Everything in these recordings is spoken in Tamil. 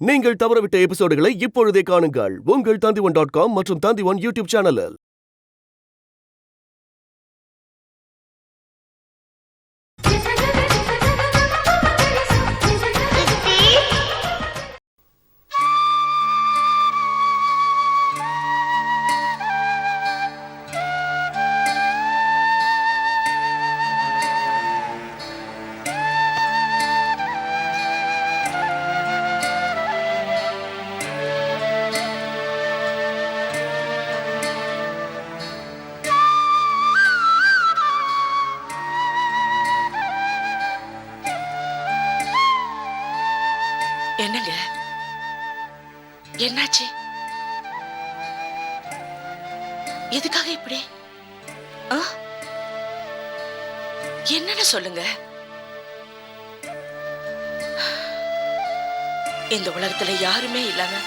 நீங்கள் தவறவிட்ட எபிசோடுகளை இப்பொழுதே காணுங்கள் உங்கள் Tandivan.com மற்றும் Tandivan யூடியூப் சேனலில். என்னங்க என்னாச்சு? எதுக்காக இப்படி? என்னன்னு சொல்லுங்க. இந்த உலகத்துல யாருமே இல்லாம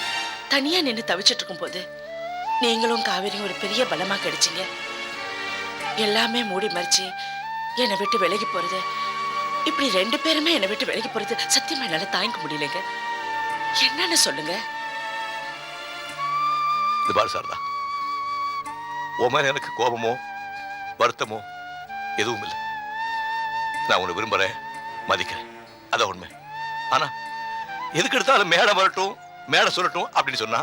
தனியா நின்று தவிச்சிட்டு இருக்கும் போது நீங்களும் காவேரியும் ஒரு பெரிய பலமா கிடைச்சீங்க. எல்லாமே மூடி மறைச்சு என்னை விட்டு விலகி போறது, இப்படி ரெண்டு பேருமே என்னை விட்டு விலகி போறது சத்தியமா என்னால தாங்கிக்க முடியலங்க. என்னன்னு சொல்லுங்க. இது பாரு சாரதா, உன் மேல எனக்கு கோபமோ வருத்தமோ எதுவும் இல்லை. நான் உன்னை விரும்புறேன், மதிக்கிறேன், அதான் உண்மை. ஆனா எதுக்கு எடுத்தாலும் மேடை வரட்டும் மேடை சொல்லட்டும் அப்படின்னு சொன்னா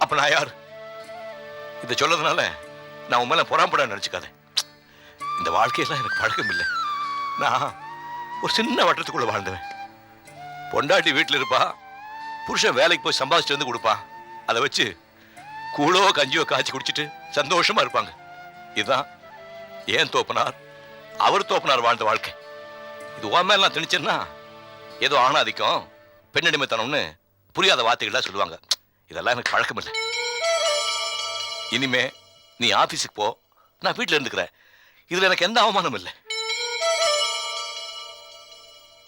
அப்ப நான் யாரு? இதை சொல்லதுனால நான் உன் மேல பொறாம்பட நினைச்சுக்காத. இந்த வாழ்க்கையெல்லாம் எனக்கு பழக்கம் இல்லை. நான் ஒரு சின்ன வட்டத்துக்குள்ள வாழ்ந்தவன். பொண்டாட்டி வீட்டில் இருப்பா, புருஷன் வேலைக்கு போய் சம்பாதிச்சுட்டு வந்து கொடுப்பான். அதை வச்சு கூழோ கஞ்சியோ காய்ச்சி குடிச்சிட்டு சந்தோஷமா இருப்பாங்க. இதுதான் ஏன் தோப்பனார் அவர் தோப்பனார் வாழ்ந்த வாழ்க்கை. இது உன் மேலாம் திணிச்சேன்னா ஏதோ ஆணாதிக்கம் பெண்ணடிமைத்தனம்னு புரியாத வார்த்தைகள் சொல்லுவாங்க. இதெல்லாம் எனக்கு பழக்கம் இல்லை. இனிமே நீ ஆபீஸுக்கு போ, நான் வீட்டில் இருந்துக்கிறேன். இதுல எனக்கு எந்த அவமானம் இல்லை.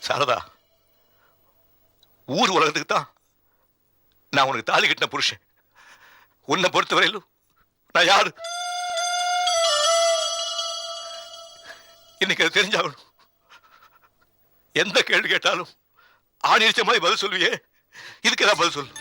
சாரதா, ஊர் உலகத்துக்கு தான் நான் உனக்கு தாலி கட்டின புருஷன். உன்னை பொறுத்தவரையிலும் நான் யாரு? இன்னைக்கு அது தெரிஞ்சாகணும். எந்த கேள்வி கேட்டாலும் ஆணிச்ச மாதிரி பதில் சொல்லுவியே, இதுக்கு ஏதாவது பதில் சொல்லு.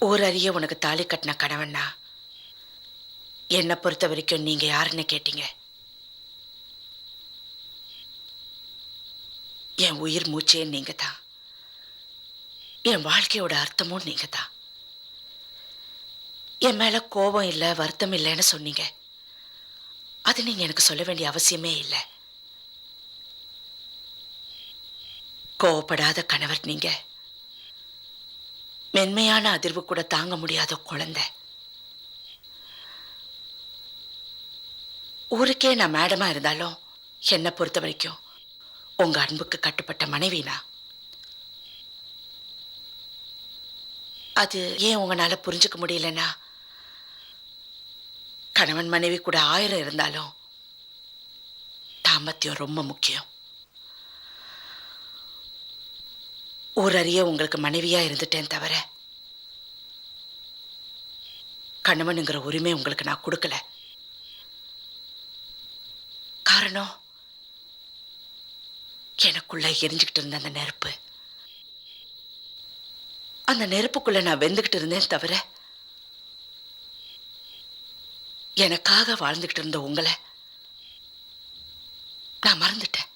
ஊரறிய உனக்கு தாலி கட்டின கணவன்னா என்னை பொறுத்த வரைக்கும் நீங்க யாருன்னு கேட்டீங்க. என் உயிர் மூச்சே நீங்க தான், என் வாழ்க்கையோட அர்த்தமும் நீங்க தான். என் மேல கோபம் இல்லை வருத்தம் இல்லைன்னு சொன்னீங்க. அது நீங்க எனக்கு சொல்ல வேண்டிய அவசியமே இல்லை. கோவப்படாத கணவர் நீங்க. மென்மையான அதிர்வு கூட தாங்க முடியாத குழந்தை. ஊருக்கே நான் மேடமா இருந்தாலும் என்னை பொறுத்த வரைக்கும் உங்க அன்புக்கு கட்டுப்பட்ட மனைவினா. அது ஏன் உங்களால புரிஞ்சுக்க முடியலன்னா, கணவன் மனைவி கூட 1000 இருந்தாலும் தாம்பத்தியம் ரொம்ப முக்கியம். ஊரறிய உங்களுக்கு மனைவியா இருந்துட்டேன் தவிர கணவனுங்கிற உரிமை உங்களுக்கு நான் கொடுக்கல. காரணம், எனக்குள்ள எரிஞ்சுக்கிட்டு இருந்த அந்த நெருப்பு. அந்த நெருப்புக்குள்ள நான் வெந்துகிட்டு இருந்தேன் தவிர எனக்காக வாழ்ந்துகிட்டு இருந்த உங்களை நான் மறந்துட்டேன்.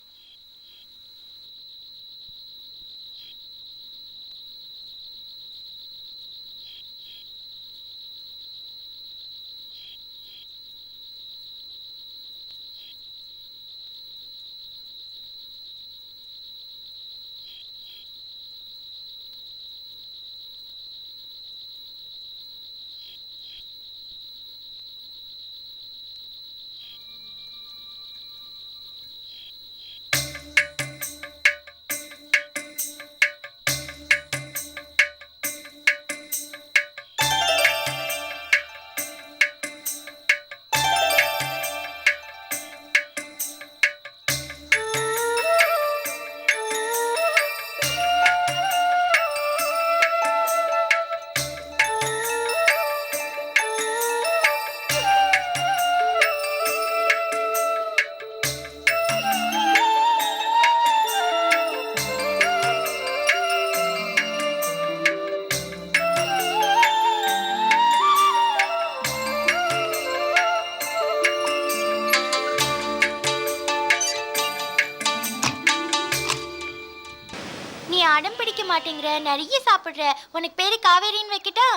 அடம் பிடிக்க மாட்டேங்கிற, நிறைய சாப்பிடுற. உனக்கு பேரு காவேரின்னு வைக்கிட்டா?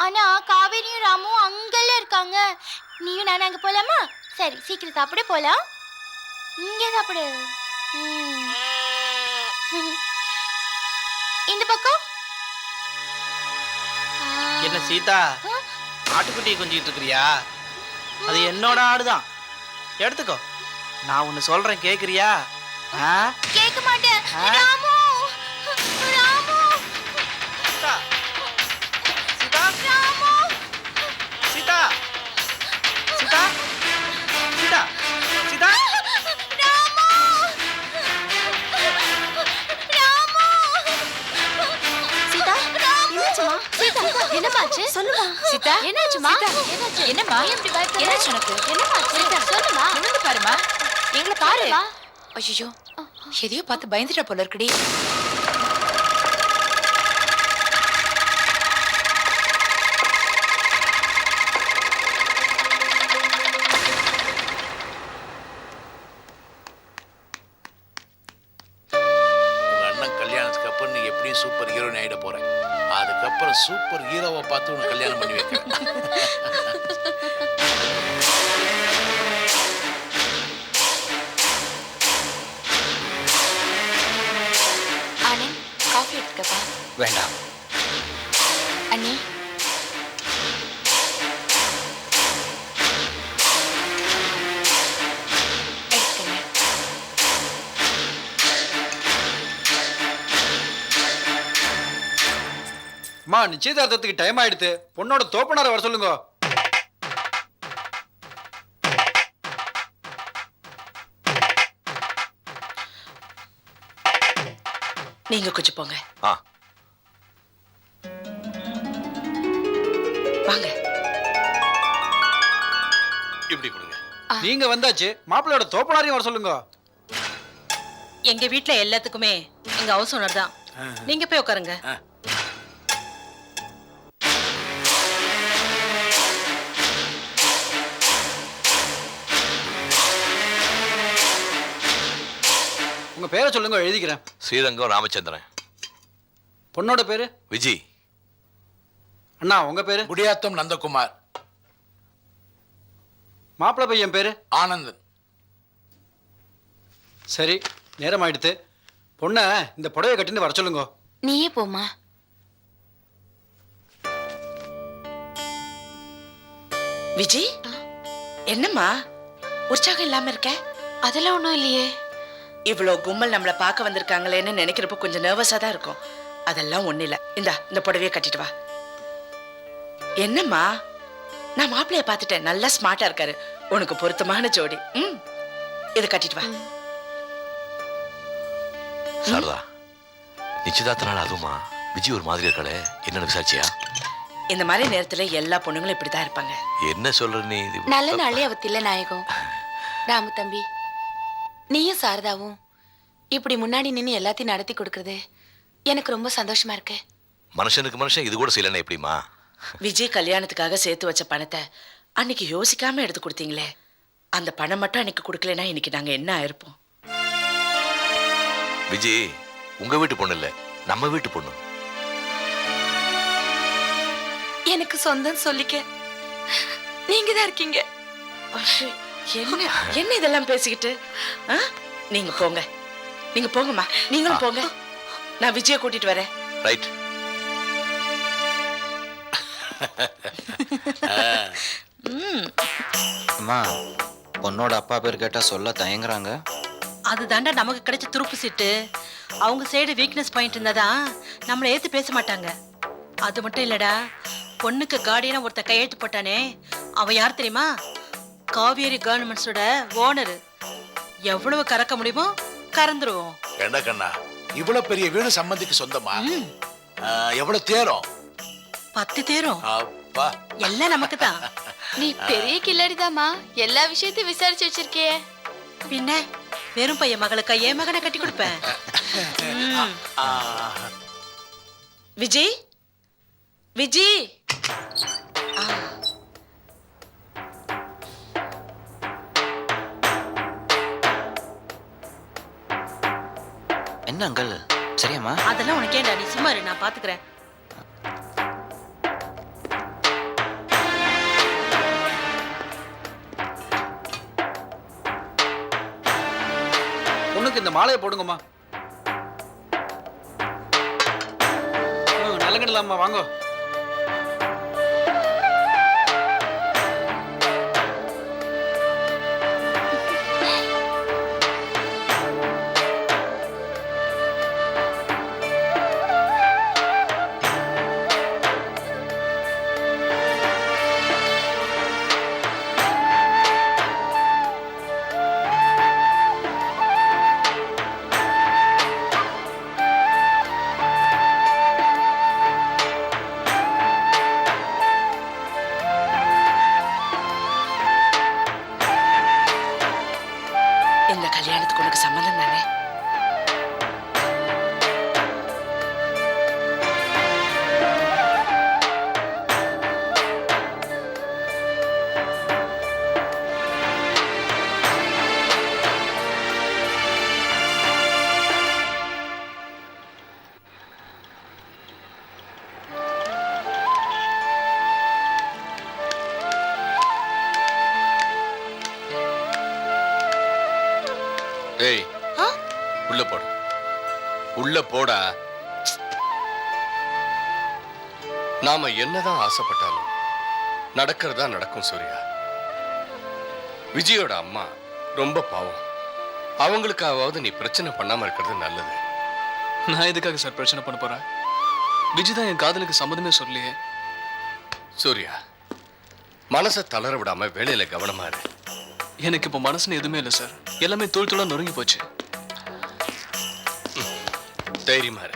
ஆனா காவேரியும் ராமும் அங்கெல்லாம் இருக்காங்க. நீயும் நானும் அங்க போலாமா? சரி, சீக்கிரம் சாப்பிட போலாம். இங்கே சாப்பிடு. இந்த பக்கம். என்ன சீதா, ஆட்டுக்குட்டியை கொஞ்சிட்டு இருக்கிறியா? அது என்னோட ஆடுதான், எடுத்துக்கோ. நான் ஒன்னு சொல்றேன், கேக்குறியா? கேட்க மாட்டேன். ராமு, ராமு, சீதா, சீதா, ராமு, சீதா, சீதா, சீதா, சீதா. ராமு, ராமு. சீதா, என்னாச்சுமா? சீதா, என்னமாச்சு? சொல்லுமா. சீதா, என்னாச்சுமா? என்னாச்சு? என்னம்மா? ஏன் இப்படி பயப்படுற? என்னாச்சு உனக்கு? என்னமாச்சு? சொல்லுமா. நிமிர்ந்து பாருமா. எங்களை பாரு. சொல்லுமா. ஐயோ, எதையோ பார்த்து பயந்துட்ட போல இருக்குடி. உங்க அண்ணன் கல்யாணத்துக்கு அப்புறம் நீ எப்படியும் சூப்பர் ஹீரோயின் ஆயிட போற. அதுக்கப்புறம் சூப்பர் ஹீரோவை பார்த்து உனக்கு கல்யாணம் பண்ணி வைக்கிறேன். ஆனந்த், காஃபி எடுத்துக்கப்பா. வேண்டாம். அண்ணி, எடுத்துக்கங்க. அம்மா, நிச்சயதார்த்தத்துக்கு டைம் ஆயிடுத்து. பொண்ணோட தோப்பனார வர சொல்லுங்க. நீங்க கொஞ்சம் போங்க. ஆ வாங்க. இப்படி கொடுங்க. நீங்க வந்தாச்சு, மாப்பிள்ளையோட தோப்பனாரையும் வர சொல்லுங்க. எங்க வீட்ல எல்லாத்துக்குமே எங்க ஹவுஸ் ஓனர் தான். நீங்க போய் உட்காருங்க. உங்க பேரை சொல்லுங்க, எழுதிக்கிறேன். ஸ்ரீரங்கம் ராமச்சந்திரன். பொண்ணோட பேரு? விஜய். அண்ணா, உங்க பேரு? குடியாத்தம் நந்தகுமார். மாப்பிள்ளை பையன் பேரு? ஆனந்தன். சரி, நேரம் ஆயிடுத்து. பொண்ணை இந்த புடவை கட்டின்னு வர சொல்லுங்க. நீயே போமா. விஜி, என்னம்மா உற்சாகம் இல்லாம இருக்க? அதெல்லாம் ஒண்ணும் இல்லையே. இவ்வளோ கும்பல் நம்மளை பார்க்க வந்திருக்காங்களேன்னு நினைக்கிறப்ப கொஞ்சம் நர்வஸா தான் இருக்கும். அதெல்லாம் ஒண்ணு இல்ல. இந்த புடவையை கட்டிட்டு வா. என்னம்மா, நான் மாப்பிள்ளைய பார்த்துட்டேன், நல்லா ஸ்மார்ட்டா இருக்காரு, உனக்கு பொருத்தமான ஜோடி. இதை கட்டிட்டு வா. சாரதா, நிச்சயதார்த்த நாள் அதுவுமா விஜய் ஒரு மாதிரி இருக்காளே, என்னன்னு விசாரிச்சியா? இந்த மாதிரி நேரத்துல எல்லா பொண்ணுங்களும் இப்படிதான் இருப்பாங்க. என்ன சொல்ற நீ? நல்ல நாளே அவ தில்ல நாயகம். ராமு தம்பி, நீயும் சாரதாவும் இப்படி முன்னாடி நின்று எல்லாத்தையும் நடத்தி கொடுக்கறது எனக்கு ரொம்ப சந்தோஷமா இருக்கு. மனுஷனுக்கு மனுஷன் இது கூட செய்யலன்னா எப்படிமா? விஜய் கல்யாணத்துக்காக சேர்த்து வச்ச பணத்தை அன்னைக்கு யோசிக்காம எடுத்து கொடுத்தீங்களே, அந்த பணம் மட்டும் அன்னைக்கு கொடுக்கலன்னா இன்னைக்கு நாங்க என்ன ஆயிருப்போம்? விஜய் உங்க வீட்டு பொண்ணு இல்ல, நம்ம வீட்டு பொண்ணு. எனக்கு சொந்தம் சொல்லிக்க நீங்க தான் இருக்கீங்க. ஐயோ, என்ன இதெல்லாம் பேசிக்கிட்டு? நீங்க போங்க, நீங்க போங்கம்மா, நீங்களும் போங்க. நான் விஜய கூட்டிட்டு வரேன். ரைட். அம்மா, பொண்ணோட அப்பா பேர் கேட்டா சொல்ல தயங்குறாங்க. அது தாண்டா நமக்கு கிடைச்ச துருப்பு சீட்டு. அவங்க சைடு வீக்னஸ் பாயிண்ட் இருந்தாதான் நம்மளை ஏத்து பேச மாட்டாங்க. அது மட்டும் இல்லடா, பொண்ணுக்கு கார்டியனா ஒருத்த கையெழுத்து போட்டானே, அவன் யார் தெரியுமா? காவேரி கவர்மெண்ட்ஸோட ஓனர். எவ்வளவு கறக்க முடியுமோ கறந்துருவோம். என்ன கண்ணா, இவ்வளவு பெரிய வீடு சம்பந்திக்கு சொந்தமா? எவ்வளவு தேரும்? 10 தேரும். அப்பா, எல்லாம் நமக்கு தான். நீ பெரிய கில்லாடிதாம்மா, எல்லா விஷயத்தையும் விசாரிச்சு வச்சிருக்கே. பின்ன வெறும் பையன் மகளுக்கு என் மகனை கட்டி கொடுப்பேன். விஜய், விஜய். என்ன அங்கல், சரியாம்மா? அதெல்லாம் உனக்கு ஏன்டா, நீ சும்மா இரு, நான் பாத்துக்கிறேன். பொண்ணுக்கு இந்த மாலையை போடுங்கம்மா. நல்லங்கடலாம்மா, வாங்க. இந்த கல்யாணத்துக்கு உனக்கு சம்மதம் தானே? டேய், உள்ள போடு. உள்ள போடா. நாம என்னதான் ஆசைப்பட்டாலும் நடக்கிறதா நடக்கும் சூர்யா. விஜயோட அம்மா ரொம்ப பாவம். அவங்களுக்காவது நீ பிரச்சனை பண்ணாம இருக்கிறது நல்லது. நான் எதுக்காக சார் பிரச்சனை பண்ண போறேன்? விஜய் தான் என் காதலுக்கு சம்மதமே சொல்லலையே. சூர்யா, மனசை தளர விடாம வேலையில கவனமா இரு. எனக்கு இப்போ மனசுன்னு எதுவுமே இல்லை சார். எல்லாமே தூள் தூளா நொறுங்கி போச்சு. தைரியமா இரு.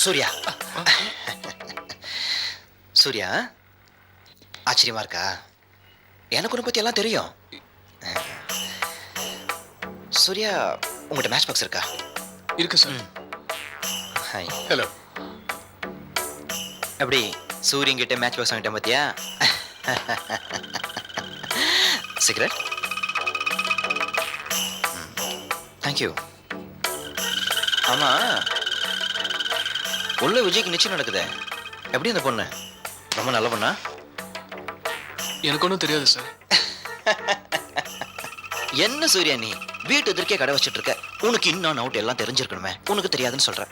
சூர்யா, சூர்யா, ஆச்சரியமா இருக்கா? எனக்கு உன்னை பத்தி எல்லாம் தெரியும். சூர்யா, உங்கள்கிட்ட மேட்ச் பாக்ஸ் இருக்கா? இருக்கு சார். ஹாய். ஹலோ. எப்படி சூரியன் கிட்ட மேட்ச் பாக்ஸ் வாங்கிட்டேன் பாத்தியா? சிகரெட்? தேங்க்யூ. ஆமா, உள்ள விஜய்க்கு நிச்சயம் நடக்குதே. எப்படி அந்த பொண்ணு? ரொம்ப நல்ல பொண்ணா? எனக்கு ஒன்றும் தெரியாது சார். என்ன சூர்யா, நீ வீட்டு எதிர்க்கே கடை வச்சுட்டு இருக்க. உனக்கு இன்னும் அவுட் எல்லாம் தெரிஞ்சிருக்கணுமே. உனக்கு தெரியாதுன்னு சொல்ற?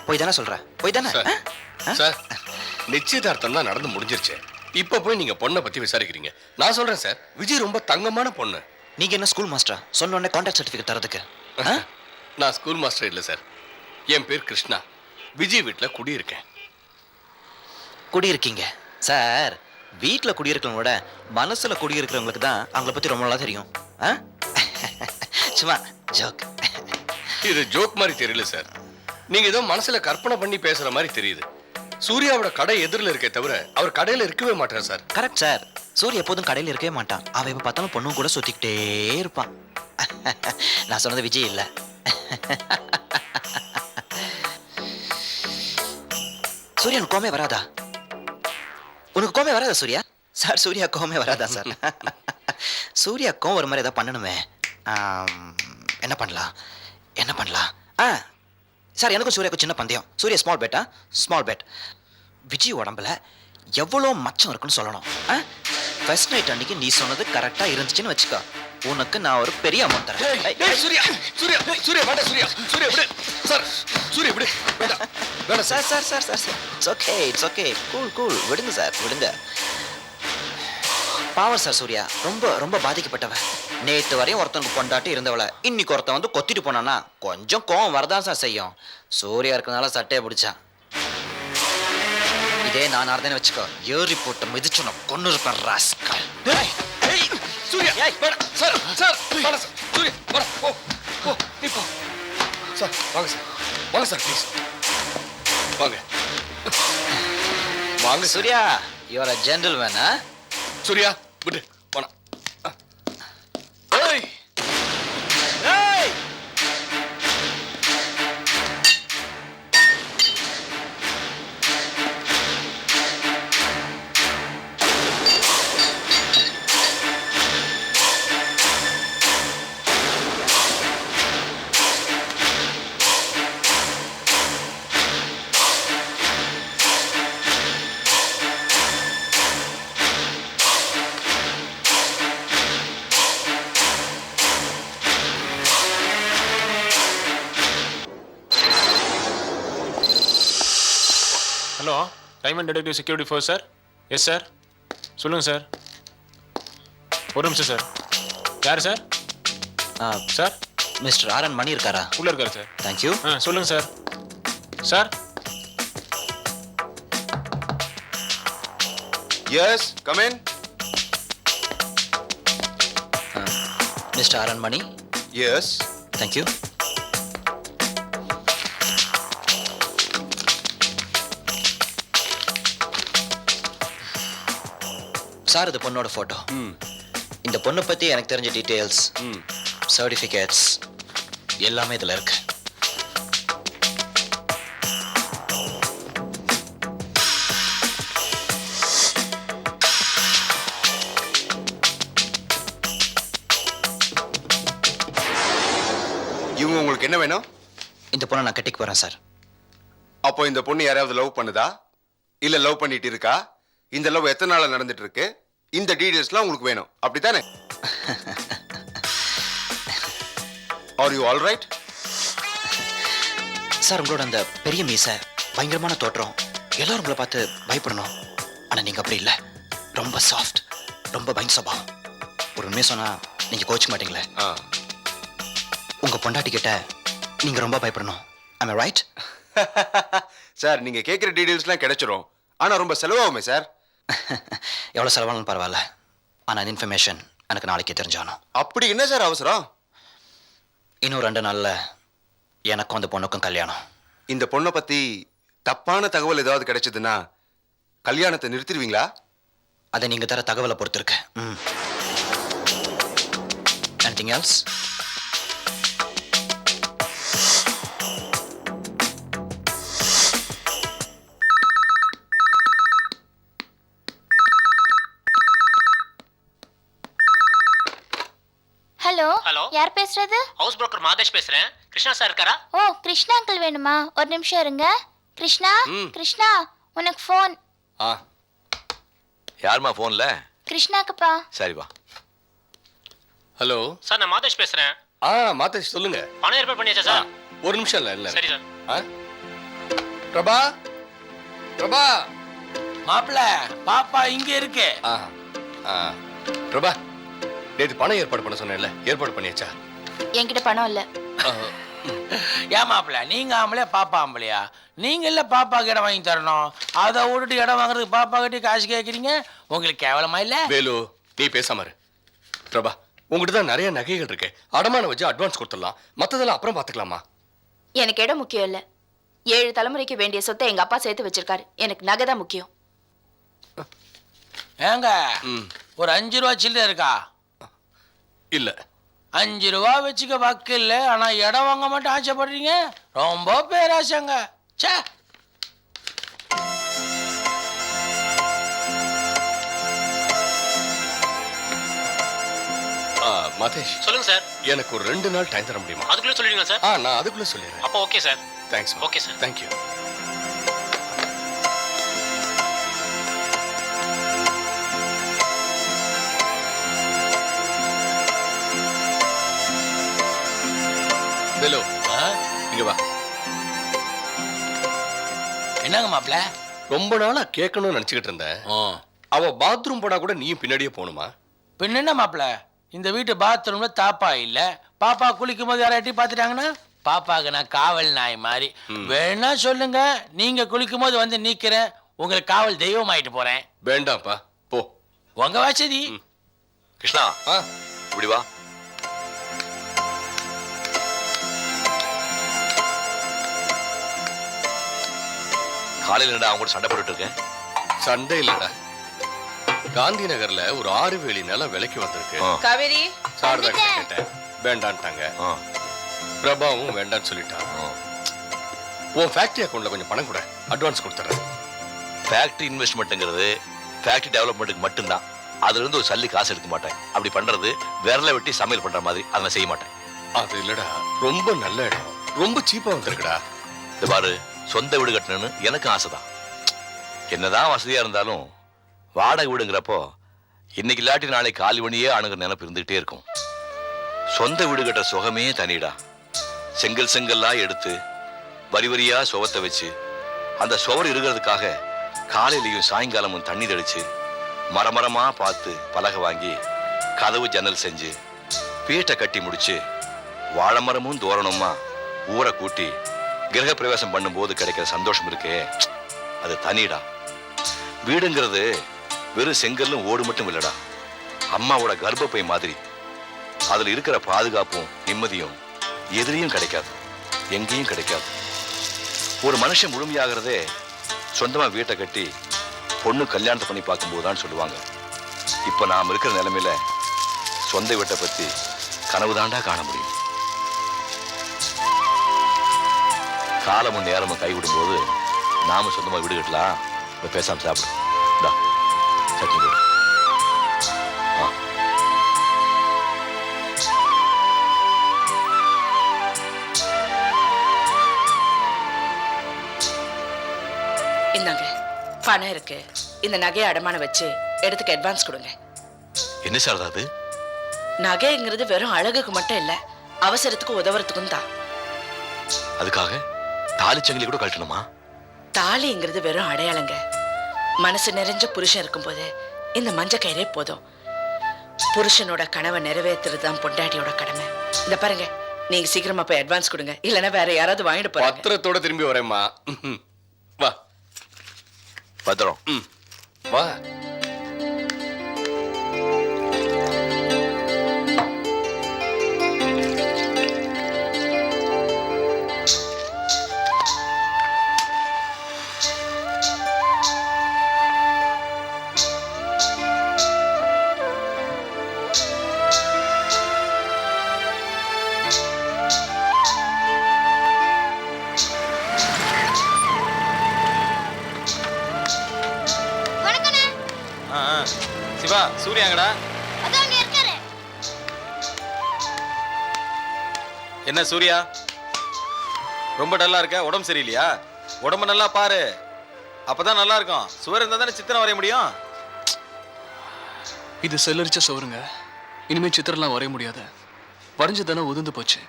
போய் தானே சொல்ற? போய் தானே? சார், நிச்சயதார்த்தம் தான் நடந்து முடிஞ்சிருச்சு. இப்ப போய் நீங்க பொண்ணை பத்தி விசாரிக்கிறீங்க. நான் சொல்றேன் சார், விஜய் ரொம்ப தங்கமான பொண்ணு. நீங்க என்ன ஸ்கூல் மாஸ்டரா? சொன்ன உடனே கான்டாக்ட் சர்டிஃபிகேட் தரதுக்கு? நான் ஸ்கூல் மாஸ்டர் இல்ல சார். என் பேர் கிருஷ்ணா. விஜய் வீட்டுல குடியிருக்கேன். குடியிருக்கீங்க சார்? வீட்டுல குடியிருக்கிறவங்க விட மனசுல குடியிருக்கிறவங்களுக்கு தான் அவங்கள பத்தி ரொம்ப நல்லா தெரியும். சும்மா ஜோக். இது ஜோக் மாதிரி தெரியல சார். நீங்க ஏதோ மனசுல கற்பனை பண்ணி பேசுற மாதிரி தெரியுது. சூர்யாவோட கடை எதிரில் இருக்கே தவிர அவர் கடையில இருக்கவே மாட்டார் சார். Correct sir. சூர்யா எப்போதும் கடையில இருக்கவே மாட்டான். அவன் எப்ப பார்த்தாலும் பொண்ணும் கூட சுத்திக்கிட்டே இருப்பான். நான் சொன்னது விஜய் இல்ல. சூர்யா, உனக்கு கோமே வராதா? உனக்கு கோமே வராதா சூர்யா? சார், சூர்யா கோமே வராதா சார்? சூர்யா கோவம் வர மாதிரி ஏதாவது பண்ணணுமே. என்ன பண்ணலாம்? என்ன பண்ணலாம்? சார், எனக்கும் சூர்யாவுக்கும் சின்ன பந்தயம். சூர்யா ஸ்மால் பேட்டா? Small bat. விஜய் உடம்புல எவ்வளோ மச்சம் இருக்குன்னு சொல்லணும். ஃபர்ஸ்ட் நைட் அன்னைக்கு நீ சொன்னது கரெக்டா இருந்துச்சுன்னு வச்சுக்கோ, உனக்கு நான் ஒரு பெரிய அமௌண்ட் தரேன். சூர்யா, சூர்யா, சூர்யா வேண்டாம். சூர்யா, சூர்யா விடு சார். சூர்யா விடு. வேண்டாம் வேண்டாம் sir. Sir sir sir sir it's okay, it's okay. Cool cool. விடுங்க சார், விடுங்க. பாவம் சார், சூர்யா ரொம்ப ரொம்ப பாதிக்கப்பட்டவன். நேற்று வரையும் ஒருத்தனுக்கு பொண்டாட்டி இருந்தவளை இன்னைக்கு ஒருத்தன் வந்து கொத்திட்டு போனானா கொஞ்சம் கோவம் வரதான் சார் செய்யும். சூர்யா இருக்கனால சட்டையை பிடிச்சான். இதே நான் நடந்தேன்னு வச்சுக்கோ, ஏறி போட்டு மிதிச்சு நான் கொன்னு இருப்பேன் ராஸ்கல். சூர்யா வேண்டாம் சார். சார் வேண்டாம் சார். சூர்யா வேண்டாம். போ போ நீ போ சார். வாங்க சார், வாங்க சார் ப்ளீஸ் வாங்க. வாங்க Surya, you are a gentleman. Surya விடு. வேணாம். ஏய் ஏய், diamond detective security force sir. Yes sir. சொல்லுங்கள் சார். ஒரு நிமிஷம் சார். யார் sir? Sir mister R N Mani இருக்காரா? உள்ளே இருக்காரு சார். தேங்க்யூ. சொல்லுங்கள் sir. Sir. Yes come in. Mister R N Mani. Yes. Thank you. Sir இது பொண்ணோட ஃபோட்டோ. இந்த பொண்ணை பற்றி எனக்கு தெரிஞ்ச டீட்டெயில்ஸ், சர்டிஃபிகேட்ஸ் எல்லாமே இதில் இருக்கு. இவங்க உங்களுக்கு என்ன வேணும்? இந்த பொண்ணை நான் கட்டிக்க போகிறேன் சார். அப்போ இந்த பொண்ணு யாராவது லவ் பண்ணுதா? இல்லை லவ் பண்ணிட்டு இருக்கா? இந்த லவ் எத்தனை நாளாக நடந்துட்டு இருக்கு? இந்த டீடைல்ஸ்லாம் உங்களுக்கு வேணும், அப்படித்தானே? Are you all right? Sir உங்களோட அந்த பெரிய மீசை, பயங்கரமான தோற்றம், எல்லாரும் உங்களை பார்த்து பயப்படணும். ஆனால் நீங்கள் அப்படி இல்லை. ரொம்ப சாஃப்ட், ரொம்ப பயந்த சபாவம். ஒரு உண்மையை சொன்னால் நீங்கள் கோச்சிக்க மாட்டீங்களே. உங்கள் பொண்டாட்டி கிட்ட நீங்கள் ரொம்ப பயப்படணும். I'm right? சார் நீங்கள் கேட்குற டீடைல்ஸ்லாம் கிடைச்சிரும். ஆனால் ரொம்ப செலவாகுமே சார். எவ்வளோ செலவானாலும் பரவாயில்ல. ஆனால் அந்த இன்ஃபர்மேஷன் எனக்கு நாளைக்கே தெரிஞ்சாகணும். அப்படி என்ன சார் அவசரம்? இன்னும் 2 நாளில் எனக்கும் அந்த பொண்ணுக்கும் கல்யாணம். இந்த பொண்ணை பற்றி தப்பான தகவல் ஏதாவது கிடைச்சதுன்னா கல்யாணத்தை நிறுத்திடுவீங்களா? அதை நீங்கள் தர தகவலை பொறுத்திருக்கு. Anything else? ஹலோ. ஹலோ. யார் பேசுறது? ஹவுஸ் புரோக்கர் மாதேஷ் பேசுறேன். கிருஷ்ணா சார் இருக்காரா? ஓ, கிருஷ்ணா அங்கிள் வேணுமா? ஒரு நிமிஷம் இருங்க. கிருஷ்ணா, கிருஷ்ணா உனக்கு ஃபோன். யாருமா ஃபோன்ல? கிருஷ்ணாக்குப்பா. சரி வா. ஹலோ சார் நான் மாதேஷ் பேசுறேன். மாதேஷ் சொல்லுங்க. பணம் ஏற்பாடு பண்ணியாச்சா சார்? ஒரு நிமிஷம் இல்லை. சரி சார். பிரபா, பிரபா. மாப்பிள்ள பாப்பா இங்க இருக்கு. பிரபா, நேற்று பணம் ஏற்பாடு பண்ண சொன்னேன்ல, ஏற்பாடு பண்ணியாச்சா? என்கிட்ட பணம் இல்ல. ஏன் மாப்பிள்ள நீங்க ஆம்பளையா பாப்பா ஆம்பளையா? நீங்க இல்ல பாப்பாக்கு இடம் வாங்கி தரணும். அதை விட்டுட்டு இடம் வாங்குறதுக்கு பாப்பா கிட்ட காசு கேட்குறீங்க. உங்களுக்கு கேவலமா இல்ல? வேலு நீ பேசாம இரு. பிரபா, உங்ககிட்ட தான் நிறைய நகைகள் இருக்கு. அடமானம் வச்சு அட்வான்ஸ் கொடுத்துடலாம். மற்றதெல்லாம் அப்புறம் பார்த்துக்கலாமா? எனக்கு இடம் முக்கியம் இல்ல. 7 தலைமுறைக்கு வேண்டிய சொத்தை எங்க அப்பா சேர்த்து வச்சிருக்காரு. எனக்கு நகை தான் முக்கியம். ஏங்க ஒரு 5 ரூபா சில்லறை இருக்கா? இல்ல. 5 ரூபா வச்சுக்க வக்கு இல்லை. ஆனா இடம் வாங்க மட்டும் ஆசைப்படுறீங்க. ரொம்ப பேராசைங்க. சே. மாதேஷ் சொல்லுங்க சார். எனக்கு ஒரு 2 நாள் டைம் தர முடியுமா? அதுக்குள்ள சொல்லிடுங்க சார். நான் அதுக்குள்ள சொல்லிடுறேன். அப்போ okay sir. Thanks. Okay sir. Thank you. Velu இங்க வா. என்னங்க மாப்பிள்ள? ரொம்ப நாளா கேட்கணும்னு நினைச்சுக்கிட்டு இருந்தேன். அவ பாத்ரூம் போனா கூட நீயும் பின்னாடியே போகணுமா? பின்ன என்ன மாப்பிள்ள, இந்த வீட்டு பாத்ரூம்ல தாப்பா இல்ல. பாப்பா குளிக்கும் போது யாராட்டி பாத்துட்டாங்கன்னா பாப்பாக்கு நான் காவல் நாய் மாதிரி. வேணா சொல்லுங்க, நீங்க குளிக்கும் போது வந்து நிக்கிறேன். உங்களுக்கு காவல் தெய்வம் ஆயிட்டு போறேன். வேண்டாம்ப்பா, போ. உங்க வசதி. கிருஷ்ணா இப்படி வா. காலையில் என்னடா அவங்க கூட சண்டை போட்டுட்டு இருக்கேன்? சண்டை இல்லடா, காந்தி நகர்ல ஒரு 6 வேலி நிலம் விலைக்கு வந்திருக்கு. காவேரி சாரதா கிட்ட கேட்டேன், வேண்டான்ட்டாங்க. பிரபாவும் வேண்டான்னு சொல்லிட்டான். உன் ஃபேக்டரி அக்கௌண்ட்ல கொஞ்சம் பணம் கூட, அட்வான்ஸ் கொடுத்துறேன். ஃபேக்டரி இன்வெஸ்ட்மெண்ட்ங்கிறது ஃபேக்டரி டெவலப்மெண்ட்டுக்கு மட்டும்தான். அதுல இருந்து ஒரு சல்லி காசு எடுக்க மாட்டேன். அப்படி பண்றது விரல வெட்டி சமையல் பண்ற மாதிரி அதை நான் செய்ய மாட்டேன். அது இல்லடா, ரொம்ப நல்ல இடம், ரொம்ப சீப்பா வந்திருக்குடா. இந்த பாரு, சொந்த வீடு கட்டணும்னு எனக்கு ஆசைதான். என்னதான் வசதியா இருந்தாலும் வாடகை வீடுங்கிறப்போ இன்னைக்கு இல்லாட்டி நாளை காலி வணியே அணுகிற நினைப்பு இருந்துகிட்டே இருக்கும். சொந்த வீடு கட்டுற சுகமே தனிடா. செங்கல்லா எடுத்து வரி வரியா சுவத்தை வச்சு அந்த சுவர் இருக்கிறதுக்காக காலையிலையும் சாயங்காலமும் தண்ணி தெளிச்சு மரமரமா பார்த்து பலகை வாங்கி கதவு ஜன்னல் செஞ்சு வீட்டை கட்டி முடிச்சு வாழை மரமும் தோரணமா ஊரை கூட்டி கிரக பிரவேசம் பண்ணும்போது கிடைக்கிற சந்தோஷம் இருக்கே, அது தனிடா. வீடுங்கிறது வெறும் செங்கல்லும் ஓடு மட்டும் இல்லடா, அம்மாவோட கர்ப்பப்பை மாதிரி. அதுல இருக்கிற பாதுகாப்பும் நிம்மதியும் எதிலையும் கிடைக்காது, எங்கேயும் கிடைக்காது. ஒரு மனுஷன் முழுமையாகிறதே சொந்தமா வீட்டை கட்டி பொண்ணு கல்யாணத்தை பண்ணி பார்க்கும்போது தான் சொல்லுவாங்க. இப்ப நாம் இருக்கிற நிலைமையில சொந்த வீட்டை பத்தி கனவு தாண்டா காண முடியும். காலமும் நேரமும் கைவிடும் போது நாம சொந்தமா வீடு கட்டலாம். இப்ப பேசாம சாப்பிடும் சட்னி போடு. இந்தாங்க பணம் இருக்கு, இந்த நகையை அடமானம் வச்சு எடுத்துக்க அட்வான்ஸ் கொடுங்க. என்ன சார் அது? நகைங்கிறது வெறும் அழகுக்கு மட்டும் இல்ல, அவசரத்துக்கு உதவுறதுக்கும் தான். அதுக்காக தாலி சங்கிலி கூட கட்டணுமா? தாலிங்கிறது வெறும் அடையாளங்க. மனசு நிறைஞ்ச புருஷன் இருக்கும்போது இந்த மஞ்ச கயிறே போதும். புருஷனோட கனவை நிறைவேற்றுறது தான் பொண்டாட்டியோட கடமை. இந்த பாருங்க, நீங்க சீக்கிரமா போய் அட்வான்ஸ் கொடுங்க, இல்லைன்னா வேற யாராவது வாங்கிட்டு போறாங்க. பத்திரத்தோட திரும்பி வரேம்மா. வா பத்திரம். வா. சிவா, சூர்யாங்கடா. அதான் இருக்காரு. என்ன சூர்யா, ரொம்ப டல்லா இருக்க? உடம்பு சரியில்லையா? உடம்பு நல்லா பாரு, அப்பதான் நல்லா இருக்கும். சுவர் இருந்தா தானே சித்திரம் வரைய முடியும். இது செல்லரிச்ச சுவருங்க. இனிமே சித்திரம்லாம் வரைய முடியாது. வரைஞ்சதானே உதிர்ந்து போச்சு.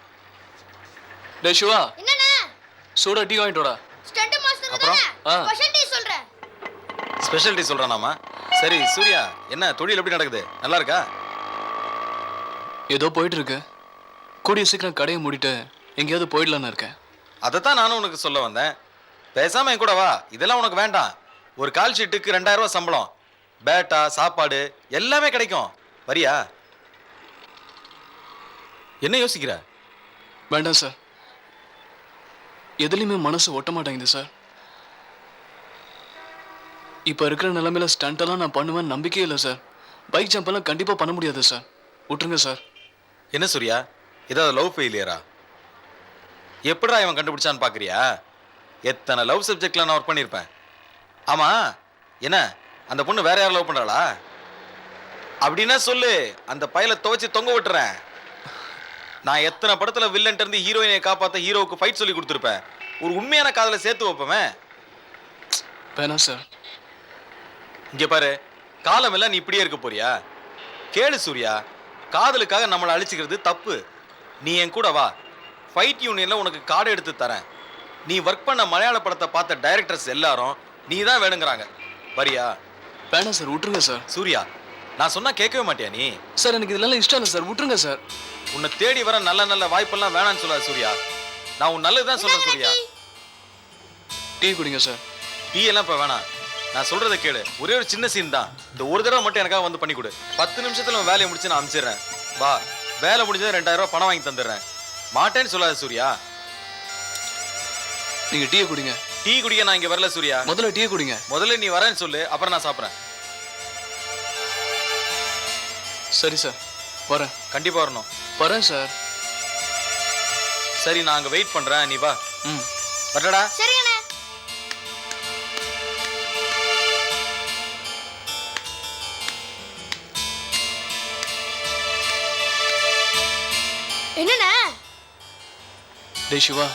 டே சிவா, என்னண்ணா? சூடா டீ வாங்கிட்டு வாடா. ஸ்டண்ட் மாஸ்டர் அப்புறம்? தானே ஸ்பெஷல் டீ சொல்றேன். ஸ்பெஷல் டீ சொல்றானாமா? சரி சூர்யா, என்ன தொழில் எப்படி நடக்குது? நல்லா இருக்கா? ஏதோ போயிட்டு இருக்கு. கூடிய சீக்கிரம் கடையை மூடிட்டு எங்கேயாவது போயிடலான்னு இருக்கேன். அதைத்தான் நானும் உனக்கு சொல்ல வந்தேன். பேசாம என் கூட வா, இதெல்லாம் உனக்கு வேண்டாம். ஒரு கால் ஷீட்டுக்கு 2000 ரூபாய் சம்பளம், பேட்டா, சாப்பாடு எல்லாமே கிடைக்கும். வரியா? என்ன யோசிக்கிற? வேண்டாம் சார், எதுலையுமே மனசு ஒட்ட மாட்டேங்குது சார். இப்போ இருக்கிற நிலைமையில ஸ்டண்டெல்லாம் நான் பண்ணுவேன் நம்பிக்கையே இல்லை சார். பைக் ஜம்பெல்லாம் கண்டிப்பாக பண்ண முடியாது சார். விட்டுருங்க சார். என்ன சூர்யா, ஏதாவது லவ் ஃபெயிலியரா? எப்படா இவன் கண்டுபிடிச்சான்னு பார்க்குறியா? எத்தனை லவ் சப்ஜெக்ட்ல நான் ஒர்க் பண்ணியிருப்பேன். ஆமா, என்ன அந்த பொண்ணு வேற யாரும் லவ் பண்றாளா? அப்படின்னா சொல்லு, அந்த பையலை துவைச்சு தொங்க விட்டுறேன். நான் எத்தனை படத்துல வில்லன் இருந்து ஹீரோயினை காப்பாற்ற ஹீரோவுக்கு ஃபைட் சொல்லி கொடுத்துருப்பேன். ஒரு உண்மையான காதலை சேர்த்து வைப்பேன். வேணாம் சார். இங்க பாரு, காலம் எல்லாம் நீ இப்படியே இருக்க போறியா? கேளு சூர்யா, காதலுக்காக நம்மளை அழிச்சுக்கிறது தப்பு. நீ என் கூட வா, ஃபைட் யூனியன்ல உனக்கு கார்டு எடுத்து தரேன். நீ ஒர்க் பண்ண மலையாள படத்தை பார்த்த டைரக்டர்ஸ் எல்லாரும் நீ தான் வேணுங்கிறாங்க. வரியா? வேணாம் சார், விட்டுருங்க சார். சூர்யா, நான் சொன்னா கேட்கவே மாட்டியா நீ? சார் எனக்கு இதெல்லாம் இஷ்டம் இல்லை சார், விட்டுருங்க சார். உன்னை தேடி வர நல்ல நல்ல வாய்ப்பெல்லாம் வேணான்னு சொல்லாது சூர்யா. நான் உன் நல்லதுதான் சொல்றேன் சூர்யா. டீ குடிங்க சார். டீ எல்லாம் இப்ப வேணாம், நான் சொல்றதை கேளு. ஒரே ஒரு சின்ன சீன் தான், இந்த ஒரு தடவை மட்டும் எனக்காக வந்து பண்ணி கொடு. 10 நிமிஷத்துல உன் வேலையை முடிச்சு நான் அனுப்பிச்சிடுறேன். வா, வேலை முடிஞ்சது 2000 ரூபாய் பணம் வாங்கி தந்துடுறேன். மாட்டேன்னு சொல்லாத சூர்யா. நீங்க டீ குடிங்க. டீ குடிக்க நான் இங்க வரல சூர்யா. முதல்ல டீ குடிங்க. முதல்ல நீ வரேன்னு சொல்லு, அப்புறம் நான் சாப்பிட்றேன். சரி சார், வரேன். கண்டிப்பா வரணும். வரேன் சார். சரி, நான் அங்க வெயிட் பண்றேன், நீ வா. ம், வரடா. சரிங்கண்ணே. என்னண்ணே? டேய் சிவா,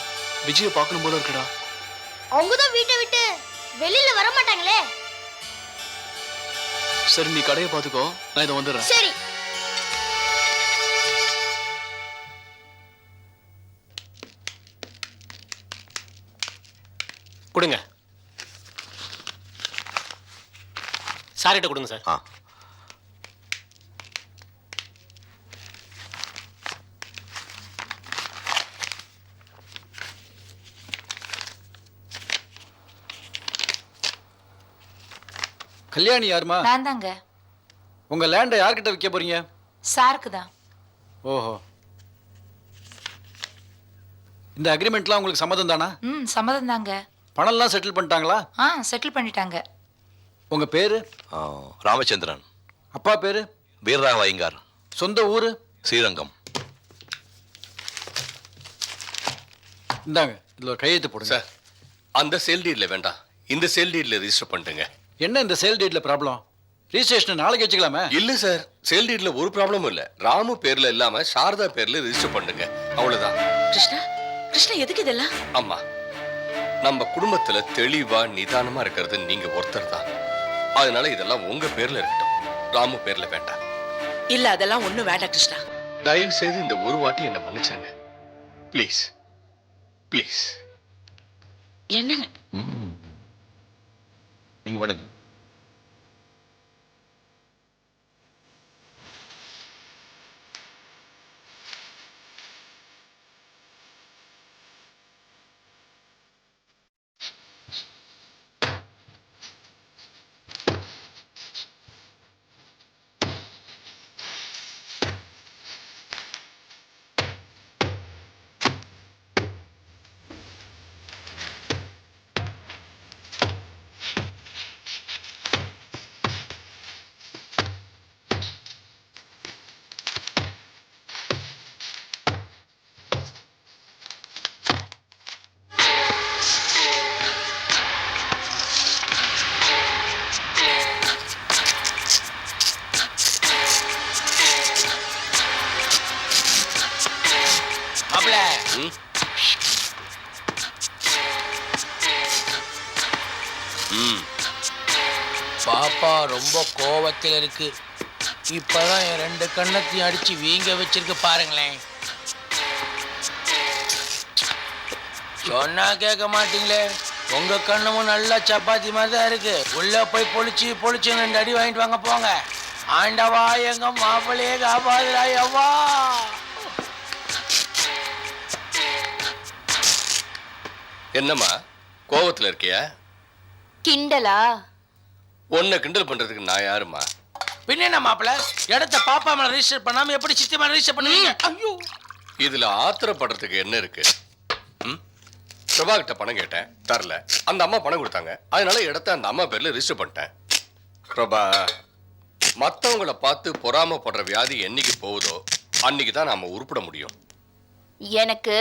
விஜயை பார்க்கணும் போல இருக்குடா. அவங்க தான் வீட்டை விட்டு வெளியில வர மாட்டாங்களே. சரி, நீ கடையை பார்த்துக்கோ, நான் இதை வந்துடுறேன். சரி. கொடுங்க. சார்கிட்ட கொடுங்க சார். ஆ. கல்யாணி யாருமா? நான் தாங்க. உங்க லேண்டை யார்கிட்ட விற்க போறீங்க? சாருக்கு தான். ஓஹோ. இந்த அக்ரிமெண்ட்லாம் உங்களுக்கு சம்மதம் தானா? சம்மதம் தாங்க. பணம்லாம் செட்டில் பண்ணிட்டாங்களா? செட்டில் பண்ணிட்டாங்க. உங்க பேரு? ராமச்சந்திரன். அப்பா பேரு? வீரராக ஐயங்கார். சொந்த ஊரு? ஸ்ரீரங்கம். இந்தாங்க, இதுல ஒரு கையெழுத்து போடுங்க. சார், அந்த சேல் டீட்ல வேண்டாம், இந்த சேல் டீட்ல ரிஜிஸ்டர் பண்ணிட்டுங்க. என்ன இந்த சேல் டீட்ல ப்ராப்ளம்? ரிஜிஸ்ட்ரேஷன் நாளைக்கு வச்சுக்கலாமே. இல்ல சார், சேல் டீட்ல ஒரு ப்ராப்ளமும் இல்ல. ராமு பேர்ல இல்லாம சாரதா பேர்ல ரிஜிஸ்டர் பண்ணுங்க, அவ்வளவுதான். கிருஷ்ணா கிருஷ்ணா எதுக்கு இதெல்லாம்? அம்மா, நம்ம குடும்பத்துல தெளிவா நிதானமா இருக்கிறது நீங்க ஒருத்தர் தான். அதனால இதெல்லாம் உங்க பேர்ல இருக்கட்டும், ராமு பேர்ல வேண்டாம். இல்ல அதெல்லாம் ஒண்ணும் வேண்டாம் கிருஷ்ணா. தயவு செய்து இந்த ஒரு வாட்டி என்ன மன்னிச்சாங்க ப்ளீஸ். ப்ளீஸ். என்னங்க நீங்க பண்ணுங்க. பாப்பா ரொம்ப கோவத்தில் இருக்கு. இப்பதான் என் 2 கண்ணத்தையும் அடிச்சு வீங்க வச்சிருக்கு பாருங்களேன். சொன்னா கேட்க மாட்டீங்களே. உங்க கண்ணமும் நல்லா சப்பாத்தி மாதிரி தான் இருக்கு. உள்ள போய் பொழிச்சு 2 அடி வாங்கிட்டு வாங்க போங்க. ஆண்டவா எங்க மாப்பிள்ளையே காப்பாதுராயவா. என்னம்மா கோவத்துல இருக்கியா? கிண்டலா? உன்னை கிண்டல் பண்றதுக்கு நான் யாருமா? பின்ன என்ன மாப்பிள்ள, இடத்த பாப்பா மேல ரிஜிஸ்டர் பண்ணாம எப்படி சித்தி மேல ரிஜிஸ்டர் பண்ணுவீங்க? ஐயோ, இதுல ஆத்திரப்படுறதுக்கு என்ன இருக்கு? பிரபா கிட்ட பணம் கேட்டேன், தரல. அந்த அம்மா பணம் கொடுத்தாங்க, அதனால இடத்த அந்த அம்மா பேர்ல ரிஜிஸ்டர் பண்ணிட்டேன். பிரபா, மத்தவங்கள பார்த்து பொறாமப்படுற வியாதி என்னைக்கு போகுதோ அன்னைக்கு தான் நாம உருப்பிட முடியும். எனக்கு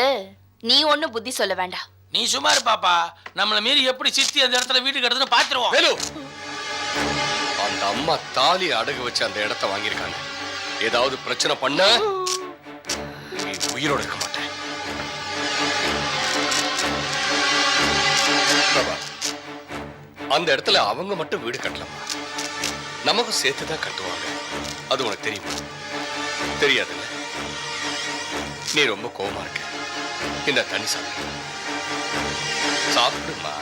நீ ஒண்ணு புத்தி சொல்ல வேண்டாம். நீ சுமார் பாப்பா. நம்மள மீறி எப்படி சித்தி அந்த இடத்துல வீட்டுக்கு எடுத்துன்னு பாத்துருவோம். வேலு, அந்த அம்மா தாலி அடகு வச்சு அந்த இடத்த வாங்கியிருக்காங்க. ஏதாவது பிரச்சனை பண்ண நீ உயிரோட இருக்க மாட்டேன். பிரபா, அந்த இடத்துல அவங்க மட்டும் வீடு கட்டலாமா? நமக்கு சேர்த்துதான் கட்டுவாங்க. அது உனக்கு தெரியுமா? தெரியாதுல்ல. நீ ரொம்ப கோவமா இருக்க. இந்த தண்ணி சாப்பிடு. சாப்பிடுமா.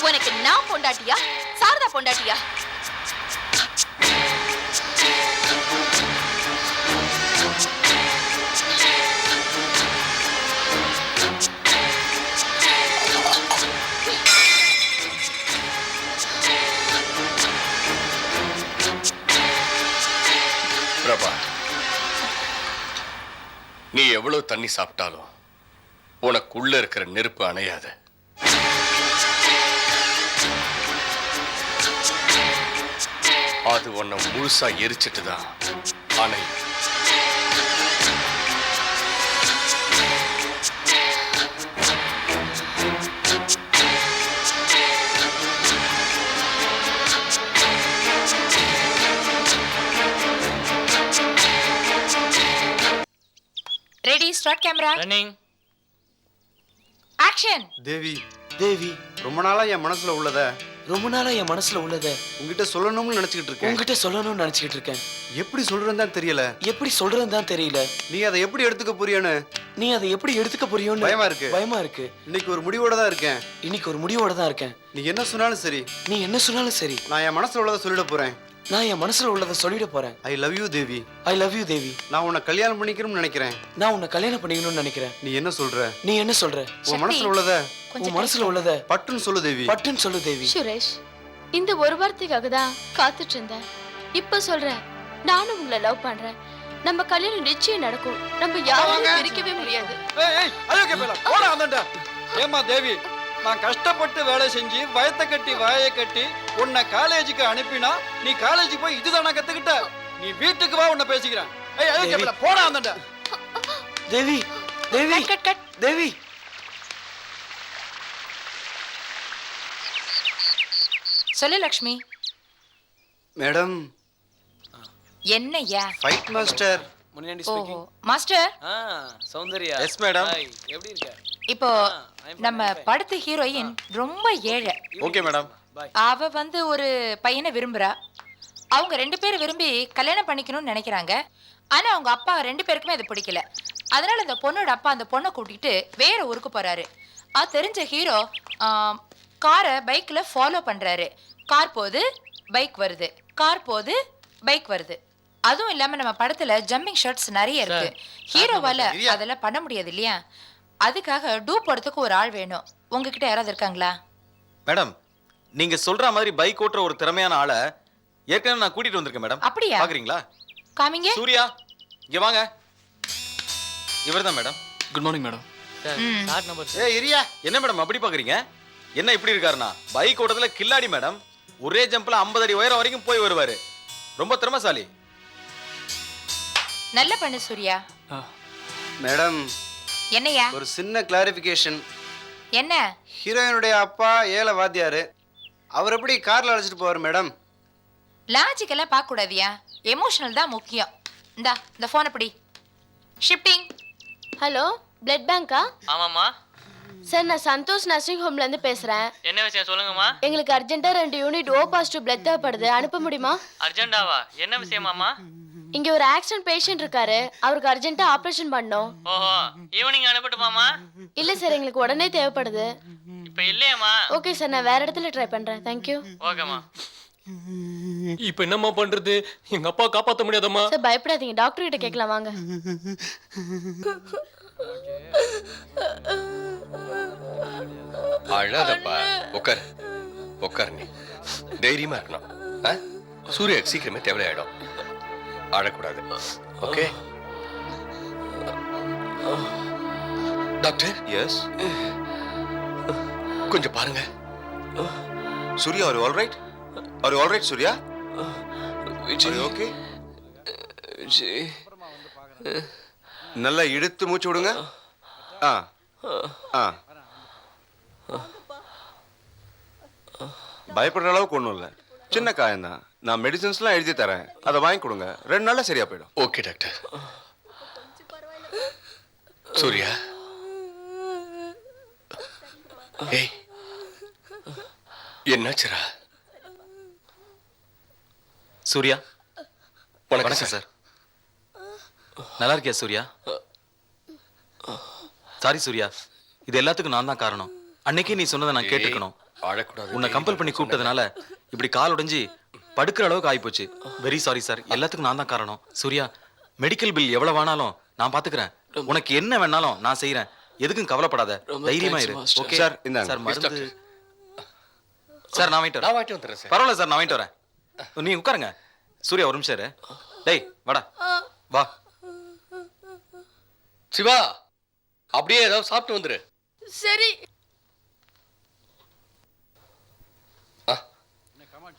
உனக்கு நான் பொண்டாட்டியா சாரதா பொண்டாட்டியா? பிரபா, நீ எவ்வளவு தண்ணி சாப்பிட்டாலும் உனக்குள்ள இருக்கிற நெருப்பு அணையாது. அது உன்னை முழுசா எரிச்சிட்டுதான் அணையும். Ready, start camera. Running. Action. Devi Devi, ரொம்ப நாளா என் மனசுல உள்ளத ரொம்ப நாளா என் மனசுல உள்ளத உங்ககிட்ட சொல்லணும்னு நினைச்சுக்கிட்டு இருக்கேன். உங்ககிட்ட சொல்லணும்னு நினைச்சுக்கிட்டு இருக்கேன். எப்படி சொல்றேன்னு தான் தெரியல. எப்படி சொல்றதுன்னு தான் தெரியல. நீ அதை எப்படி எடுத்துக்க போறியோன்னு நீ அதை எப்படி எடுத்துக்க போறியோன்னு பயமா இருக்கு. பயமா இருக்கு. இன்னைக்கு ஒரு முடிவோட தான் இருக்கேன். இன்னைக்கு ஒரு முடிவோட தான் இருக்கேன். நீ என்ன சொன்னாலும் சரி, நீ என்ன சொன்னாலும் சரி, நான் என் மனசுல உள்ளத சொல்லிட போறேன். நான் என் மனசுல உள்ளதை சொல்லிட போறேன். I love you Devi. I love you Devi. நான் உன்னை கல்யாணம் பண்ணிக்கணும்னு நினைக்கிறேன். நான் உன்னை கல்யாணம் பண்ணிக்கணும்னு நினைக்கிறேன். நீ என்ன சொல்ற? நீ என்ன சொல்ற? உன் மனசுல உள்ளத உன் மனசுல உள்ளத பட்டுன்னு சொல்லு தேவி. பட்டுன்னு சொல்லு தேவி. சுரேஷ், இந்த ஒரு வார்த்தைக்காக தான் காத்துட்டு இருந்தேன். இப்ப சொல்றேன், நானும் உங்களை லவ் பண்றேன். நம்ம கல்யாணம் நிச்சயம் நடக்கும். நம்ம யாரும் பிரிக்கவே முடியாது. ஏமா தேவி, நான் கஷ்டப்பட்டு வேலை செஞ்சு வயத்தை கட்டி வாயை கட்டி உன்னை காலேஜுக்கு அனுப்பினா நீ காலேஜுக்கு போய் இதுதானா கத்துக்கிட்ட? நீ வீட்டுக்கு வா, உன்னை பேசிக்கிறேன். போடா அந்த தேவி, தேவி, தேவி. சொல்லு லக்ஷ்மி. மேடம், என்னய்யா? Fight master. முனியாண்டி ஓஹோ, speaking. Master. Soundarya. Yes madam. எப்படி இருக்க? இப்போ நம்ம படத்து ஹீரோயின் ரொம்ப ஏழை. Okay madam. அவ வந்து ஒரு பையனை விரும்புறா. அவங்க 2 பேரும் விரும்பி கல்யாணம் பண்ணிக்கணும்னு நினைக்கிறாங்க. ஆனா அவங்க அப்பா 2 பேருக்குமே அது பிடிக்கல. அதனால அந்த பொண்ணோட அப்பா அந்த பொண்ணை கூட்டிட்டு வேற ஊருக்கு போறாரு. தெரிஞ்ச ஹீரோ காரை பைக்ல ஃபாலோ பண்றாரு. கார் போகுது, பைக் வருது, கார் போகுது, பைக் வருது. அதுவும் இல்லாம நம்ம படத்துல ஜம்பிங் ஷாட்ஸ் நிறைய இருக்கு. ஹீரோவால அதெல்லாம் பண்ண முடியாது இல்லையா? அதுக்காக டூ போறதுக்கு ஒரு ஆள் வேணும். உங்ககிட்ட யாராவது இருக்காங்களா? மேடம், நீங்க சொல்ற மாதிரி பைக் ஓட்டுற ஒரு திறமையான ஆளை ஏற்கனவே நான் கூட்டிட்டு வந்திருக்கேன் மேடம். அப்படியா? பாக்குறீங்களா? காமிங்க. சூர்யா, இங்க வாங்க. இவர்தான் மேடம். Good morning madam. ஏய் இரியா. என்ன மேடம் அப்படி பாக்குறீங்க? என்ன இப்படி இருக்காருன்னா, பைக் ஓட்டத்துல கில்லாடி மேடம். ஒரே ஜம்ப்ல 50 அடி உயரம் வரைக்கும் போய் வருவாரு. ரொம்ப திறமைசாலி. நல்ல பண்ணு சூர்யா. மேடம், என்னையா? ஒரு சின்ன கிளாரிஃபிகேஷன். என்ன? ஹீரோயினுடைய அப்பா ஏழை வாத்தியாரு. அவர் எப்படி கார்ல அழைச்சிட்டு போவார் மேடம்? லாஜிக் எல்லாம் பார்க்க கூடாதியா. எமோஷனல் தான் முக்கியம். இந்த போனை பிடி. ஷிஃப்டிங். ஹலோ, பிளட் பேங்கா? ஆமாம்மா. சார், நான் சந்தோஷ் நர்சிங் ஹோம்ல இருந்து பேசுறேன். என்ன விஷயம் சொல்லுங்கம்மா. எங்களுக்கு அர்ஜென்ட்டா 2 யூனிட் O பாசிட்டிவ் பிளட் தேவைப்படுது. அனுப்ப முடியுமா? அர்ஜென்டாவா? என்ன விஷயமாம்மா? இங்க ஒரு ஆக்சிடென்ட் பேஷண்ட் இருக்காரு. அவருக்கு அர்ஜென்ட்டா ஆபரேஷன் பண்ணோம். ஓஹோ, ஈவினிங் அனுப்பட்டுமாமா? இல்ல சார், எங்களுக்கு உடனே தேவைப்படுது. இப்ப இல்லையாம்மா? ஓகே சார், நான் வேற இடத்துல ட்ரை பண்றேன். Thank you. ஓகேம்மா. இப்போ என்னம்மா பண்றது? எங்க அப்பா காப்பாத்த முடியாதம்மா. சார், பயப்படாதீங்க. டாக்டர் கிட்ட கேட்கலாம் வாங்க. அழாதப்பா. உட்கார் உட்கார். நீ தைரியமா இருக்கணும். சூர்யாக்கு சீக்கிரமே தேவையாயிடும். அழக்கூடாது. Okay doctor? எஸ். கொஞ்சம் பாருங்க. Surya, are you all right? Are you all right, Surya? Are you okay? நல்லா இழுத்து மூச்சு விடுங்க. ஆ ஆ. பயப்படுற அளவுக்கு ஒன்றும் இல்லை, சின்ன காயம்தான். நான் மெடிசன்ஸ்லாம் எழுதி தரேன், அதை வாங்கி கொடுங்க. 2 நாள்ல சரியா போயிடும். Okay doctor. சூர்யா, ஏய் என்னாச்சுரா? சூர்யா, வணக்கம் சார். நல்லா இருக்கியா சூர்யா? சாரி சூர்யா, இது எல்லாத்துக்கும் நான் தான் காரணம். அன்னைக்கே நீ சொன்னதை நான் கேட்டுக்கணும். அழக்கூடாது. உன்னை கம்பல் பண்ணி கூப்பிட்டதுனால இப்படி கால் உடைஞ்சு படுக்கிற அளவுக்கு ஆயிப்போச்சு. Very sorry sir. எல்லாத்துக்கும் நான் தான் காரணம். சூர்யா, மெடிக்கல் பில் எவ்வளவு வேணாலும் நான் பாத்துக்கிறேன். உனக்கு என்ன வேணாலும் நான் செய்யறேன். எதுக்கும் கவலைப்படாத, தைரியமா இரு. ஓகே சார், இந்தாங்க. சார், மருந்து சார் நான் வாங்கிட்டு நான் வரேன். வாங்கிட்டு வந்துடுறேன் சார். பரவாயில்ல சார், நான் வாங்கிட்டு வரேன். நீ உட்காருங்க. சூர்யா, ஒரு நிமிஷம் இரு. டேய் வாடா, வா. சிவா, அப்படியே ஏதாவது சாப்பிட்டு வந்துரு. சரி.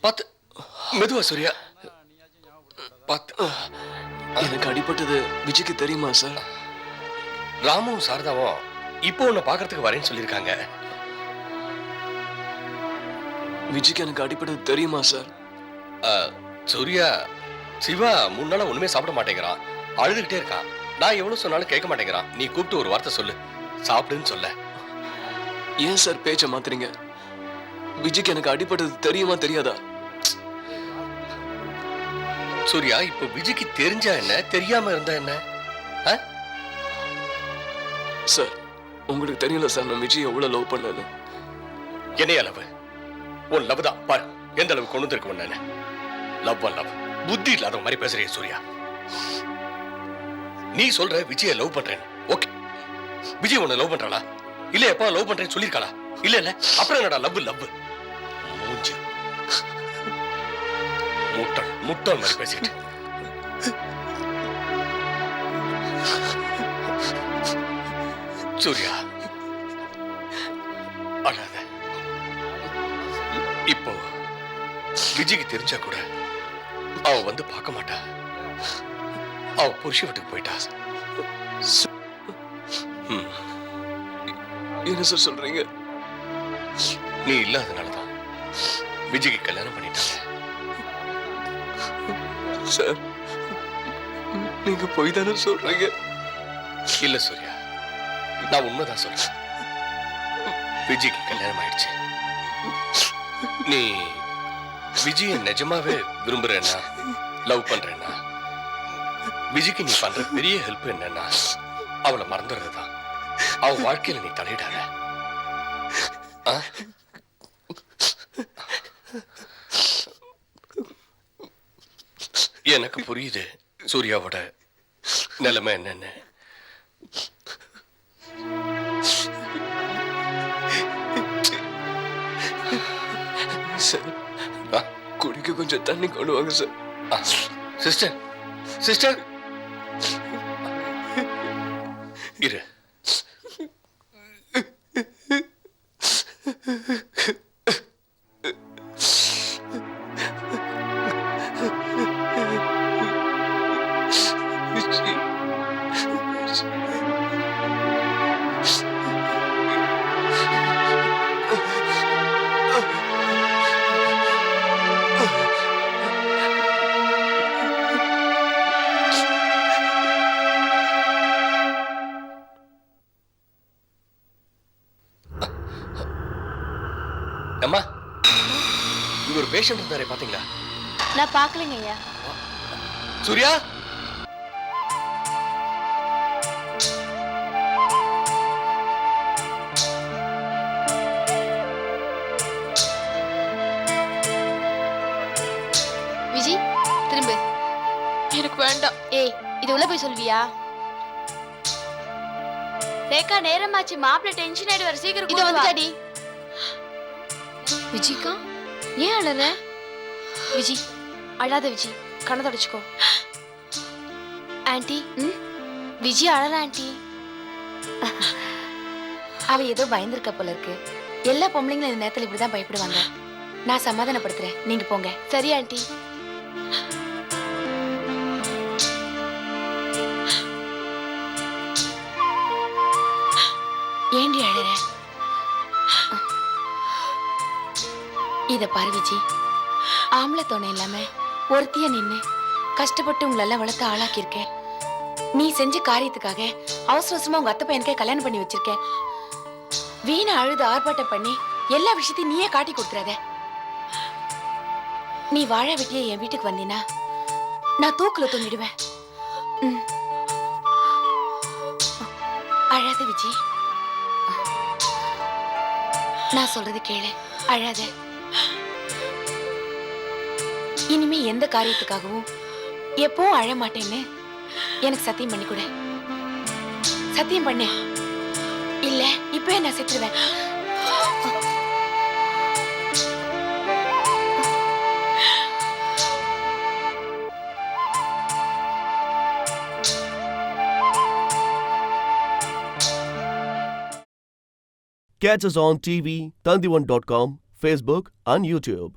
பார்த்து மெதுவா சூர்யா, பார்த்து. எனக்கு அடிபட்டது விஜய்க்கு தெரியுமா சார்? ராமும் சாரதாவும் இப்போ உன்னை பார்க்கறதுக்கு வரேன்னு சொல்லியிருக்காங்க. விஜய்க்கு எனக்கு அடிபட்டது தெரியுமா சார்? சூர்யா, சிவா 3 நாளா ஒண்ணுமே சாப்பிட மாட்டேங்கிறான். அழுதுகிட்டே இருக்கான். நான் எவ்வளவு சொன்னாலும் கேட்க மாட்டேங்கிறான். நீ கூப்பிட்டு ஒரு வார்த்தை சொல்லு, சாப்பிடுன்னு சொல்ல. ஏன் சார் பேச்ச மாத்துறீங்க? விஜய்க்கு எனக்கு அடிபட்டது தெரியுமா தெரியாதா? சூர்யா, இப்ப விஜய்க்கு தெரிஞ்சா என்ன, தெரியாம இருந்தா என்ன? சார், உங்களுக்கு தெரியல சார், நான் விஜய் எவ்வளவு லவ் பண்ணல. என்னைய லவ்? உன் லவ் தான் பாரு எந்த அளவு கொண்டு வந்திருக்கு. என்ன லவ் லவ் புத்தி இல்லாத மாதிரி பேசுறீங்க சூர்யா. நீ சொல்ற விஜய லவ் பண்றேன்னு, ஓகே. விஜய் உன்னை லவ் பண்றாளா? இல்ல எப்ப லவ் பண்றேன்னு சொல்லிருக்காளா? இல்ல இல்ல, அப்புறம் என்னடா லவ் லவ்? மூஞ்சி முட்டாள் முட்டாள் மாதிரி பேசிட்டு. சூர்யா, அழாத. இப்போ விஜய்க்கு தெரிஞ்சா கூட அவ வந்து பார்க்க மாட்டா. அவ புருஷ வீட்டுக்கு போயிட்டா. என்ன சார் சொல்றீங்க? நீ இல்லாதனாலதான் விஜய்க்கு கல்யாணம் பண்ணிட்டாங்க. சார், நீங்க போய் தானே சொல்றீங்க? இல்ல சூர்யா, நான் உண்மைதான் சொல்றேன். விஜய்க்கு கல்யாணம் ஆயிடுச்சு. நீ விஜய நிஜமாவே விரும்புறேன்னா, லவ் பண்றேன்னா, விஜய்க்கு நீ பண்ற பெரிய ஹெல்ப் என்னன்னா அவளை மறந்துடுறதுதான். அவ வாழ்க்கையில நீ தலையிடாத. எனக்கு புரியுது சூர்யாவோட நிலைமை என்னன்னு. சார், குடிக்க கொஞ்சம் தண்ணி கொண்டு வாங்க சார். சிஸ்டர் சிஸ்டர் இரு. அம்மா, இங்க ஒரு பேஷண்ட் இருந்தாரே, பாத்தீங்களா? நான் பார்க்கலங்க ஐயா. சூர்யா, விஜய் திரும்ப. எனக்கு வேண்டாம். ஏய், இது உள்ள போய் சொல்வியா? ரேகா, நேரமாச்சு. மாப்பிள்ள டென்ஷன் ஆயிடுவார். சீக்கிரம் இது வந்துடாடி. விஜிக்கா, ஏன் அழற? விஜி, அழாத விஜி, கண்ணை தொடச்சுக்கோ. ஆன்ட்டி, விஜி அழற ஆன்ட்டி. அவ ஏதோ பயந்துருக்க போல இருக்கு. எல்லா பொம்பளைங்களும் இந்த நேரத்துல இப்படிதான் பயப்படுவாங்க. நான் சமாதானப்படுத்துறேன், நீங்க போங்க. சரி ஆன்ட்டி. ஏண்டி அழற? இத பாரு விஜி, ஆம்பளை துணை இல்லாம ஒருத்திய நின்னு கஷ்டப்பட்டு உங்களெல்லாம் வளர்த்து ஆளாக்கியிருக்கேன். நீ செஞ்ச காரியத்துக்காக அவசர அவசரமா உங்க அத்தை பையனுக்கே கல்யாணம் பண்ணி வச்சிருக்கேன். வீணா அழுது ஆர்ப்பாட்டம் பண்ணி எல்லா விஷயத்தையும் நீயே காட்டி கொடுத்துறாத. நீ வாழ வெட்டிய என் வீட்டுக்கு வந்தீனா நான் தூக்குல தொங்கிடுவேன். அழாத விஜி, நான் சொல்றது கேளு, அழாத. இனிமே எந்த காரியத்துக்காகவும் எப்பவும் அழ மாட்டேன்னு எனக்கு சத்தியம் பண்ணி கொடு. சத்தியம் பண்ணு. இல்ல இப்பவே நான் செத்துருவேன். Catch us on TV, Tandivan.com, Facebook and YouTube.